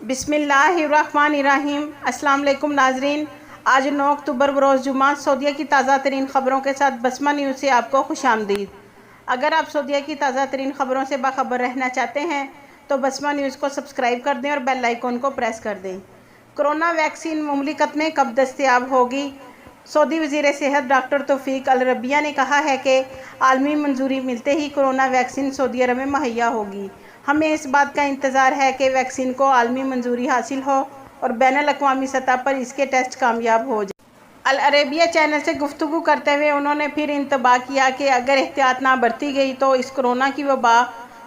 بسم اللہ الرحمن الرحیم۔ السلام علیکم ناظرین، آج 9 اکتوبر بروز جمعہ سعودیہ کی تازہ ترین خبروں کے ساتھ بسمہ نیوز سے آپ کو خوش آمدید۔ اگر آپ سعودیہ کی تازہ ترین خبروں سے باخبر رہنا چاہتے ہیں تو بسمہ نیوز کو سبسکرائب کر دیں اور بیل آئیکن کو پریس کر دیں۔ کرونا ویکسین مملکت میں کب دستیاب ہوگی؟ سعودی وزیر صحت ڈاکٹر توفیق الربیہ نے کہا ہے کہ عالمی منظوری ملتے ہی کرونا ویکسین سعودی عرب میں مہیا ہوگی۔ ہمیں اس بات کا انتظار ہے کہ ویکسین کو عالمی منظوری حاصل ہو اور بین الاقوامی سطح پر اس کے ٹیسٹ کامیاب ہو جائیں۔ العربیہ چینل سے گفتگو کرتے ہوئے انہوں نے پھر انتباہ کیا کہ اگر احتیاط نہ برتی گئی تو اس کورونا کی وبا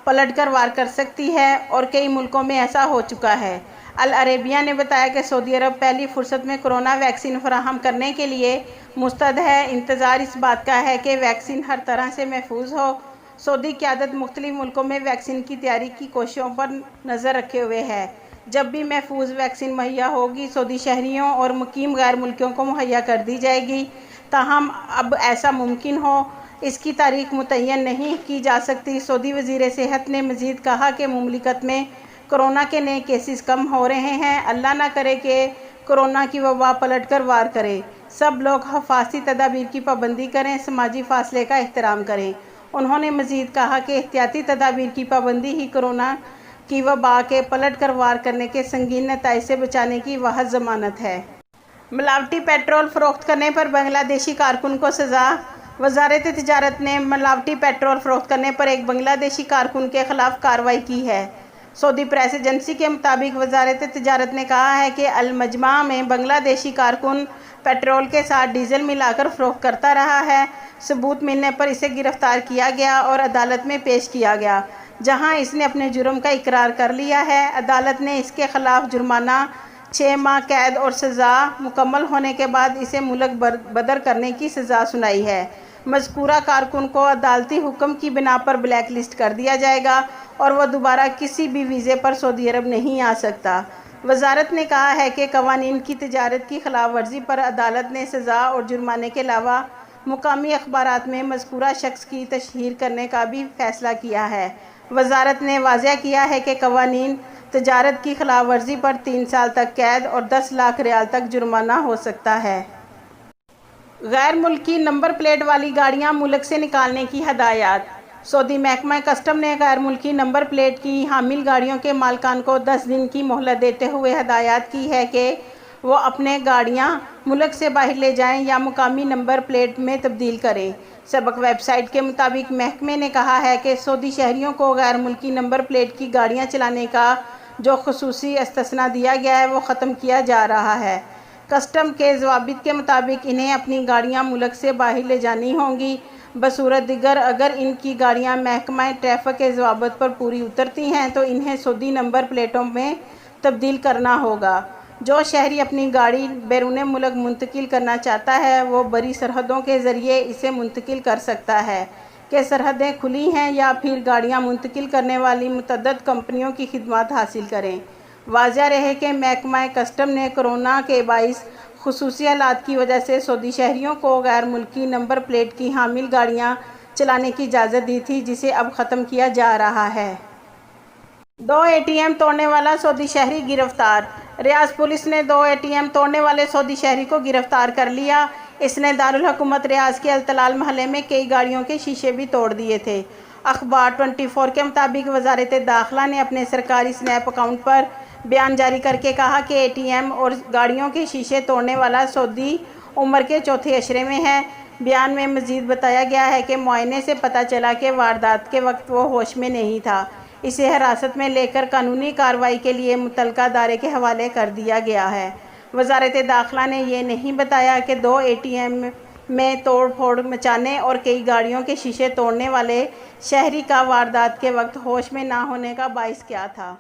پلٹ کر وار کر سکتی ہے اور کئی ملکوں میں ایسا ہو چکا ہے۔ العربیہ نے بتایا کہ سعودی عرب پہلی فرصت میں کرونا ویکسین فراہم کرنے کے لیے مستعد ہے۔ انتظار اس بات کا ہے کہ ویکسین ہر طرح سے محفوظ ہو۔ سعودی قیادت مختلف ملکوں میں ویکسین کی تیاری کی کوششوں پر نظر رکھے ہوئے ہے۔ جب بھی محفوظ ویکسین مہیا ہوگی سعودی شہریوں اور مقیم غیر ملکیوں کو مہیا کر دی جائے گی۔ تاہم اب ایسا ممکن ہو اس کی تاریخ متعین نہیں کی جا سکتی۔ سعودی وزیر صحت نے مزید کہا کہ مملکت میں کورونا کے نئے کیسز کم ہو رہے ہیں۔ اللہ نہ کرے کہ کورونا کی وبا پلٹ کر وار کرے۔ سب لوگ حفاظتی تدابیر کی پابندی کریں، سماجی فاصلے کا احترام کریں۔ انہوں نے مزید کہا کہ احتیاطی تدابیر کی پابندی ہی کورونا کی وبا کے پلٹ کر وار کرنے کے سنگین نتائج سے بچانے کی واحد ضمانت ہے۔ ملاوٹی پیٹرول فروخت کرنے پر بنگلہ دیشی کارکن کو سزا۔ وزارت تجارت نے ملاوٹی پیٹرول فروخت کرنے پر ایک بنگلہ دیشی کارکن کے خلاف کارروائی کی ہے۔ سعودی پریس ایجنسی کے مطابق وزارت تجارت نے کہا ہے کہ المجمع میں بنگلہ دیشی کارکن پیٹرول کے ساتھ ڈیزل ملا کر فروخت کرتا رہا ہے۔ ثبوت ملنے پر اسے گرفتار کیا گیا اور عدالت میں پیش کیا گیا، جہاں اس نے اپنے جرم کا اقرار کر لیا ہے۔ عدالت نے اس کے خلاف جرمانہ، 6 ماہ قید اور سزا مکمل ہونے کے بعد اسے ملک بدر کرنے کی سزا سنائی ہے۔ مذکورہ کارکن کو عدالتی حکم کی بنا پر بلیک لسٹ کر دیا جائے گا اور وہ دوبارہ کسی بھی ویزے پر سعودی عرب نہیں آ سکتا۔ وزارت نے کہا ہے کہ قوانین کی تجارت کی خلاف ورزی پر عدالت نے سزا اور جرمانے کے علاوہ مقامی اخبارات میں مذکورہ شخص کی تشہیر کرنے کا بھی فیصلہ کیا ہے۔ وزارت نے واضح کیا ہے کہ قوانین تجارت کی خلاف ورزی پر 3 سال تک قید اور 10 لاکھ ریال تک جرمانہ ہو سکتا ہے۔ غیر ملکی نمبر پلیٹ والی گاڑیاں ملک سے نکالنے کی ہدایات۔ سعودی محکمہ کسٹم نے غیر ملکی نمبر پلیٹ کی حامل گاڑیوں کے مالکان کو 10 دن کی مہلت دیتے ہوئے ہدایت کی ہے کہ وہ اپنے گاڑیاں ملک سے باہر لے جائیں یا مقامی نمبر پلیٹ میں تبدیل کریں۔ سبق ویب سائٹ کے مطابق محکمے نے کہا ہے کہ سعودی شہریوں کو غیر ملکی نمبر پلیٹ کی گاڑیاں چلانے کا جو خصوصی استثناء دیا گیا ہے وہ ختم کیا جا رہا ہے۔ کسٹم کے ضوابط کے مطابق انہیں اپنی گاڑیاں ملک سے باہر لے جانی ہوں گی۔ بصورت دیگر اگر ان کی گاڑیاں محکمہ ٹریفک کے ضوابط پر پوری اترتی ہیں تو انہیں سعودی نمبر پلیٹوں میں تبدیل کرنا ہوگا۔ جو شہری اپنی گاڑی بیرون ملک منتقل کرنا چاہتا ہے وہ بری سرحدوں کے ذریعے اسے منتقل کر سکتا ہے کہ سرحدیں کھلی ہیں یا پھر گاڑیاں منتقل کرنے والی متعدد کمپنیوں کی خدمات حاصل کریں۔ واضح رہے کہ محکمہ کسٹم نے کورونا کے باعث خصوصی حالات کی وجہ سے سعودی شہریوں کو غیر ملکی نمبر پلیٹ کی حامل گاڑیاں چلانے کی اجازت دی تھی، جسے اب ختم کیا جا رہا ہے۔ 2 ATM توڑنے والا سعودی شہری گرفتار۔ ریاض پولیس نے 2 ATM توڑنے والے سعودی شہری کو گرفتار کر لیا۔ اس نے دارالحکومت ریاض کے الطلال محلے میں کئی گاڑیوں کے شیشے بھی توڑ دیے تھے۔ اخبار 24 کے مطابق وزارت داخلہ نے اپنے سرکاری سنیپ اکاؤنٹ پر بیان جاری کر کے کہا کہ ATM اور گاڑیوں کے شیشے توڑنے والا سعودی عمر کے چوتھے عشرے میں ہے۔ بیان میں مزید بتایا گیا ہے کہ معائنے سے پتہ چلا کہ واردات کے وقت وہ ہوش میں نہیں تھا۔ اسے حراست میں لے کر قانونی کارروائی کے لیے متعلقہ ادارے کے حوالے کر دیا گیا ہے۔ وزارت داخلہ نے یہ نہیں بتایا کہ 2 ATM میں توڑ پھوڑ مچانے اور کئی گاڑیوں کے شیشے توڑنے والے شہری کا واردات کے وقت ہوش میں نہ ہونے کا باعث کیا تھا۔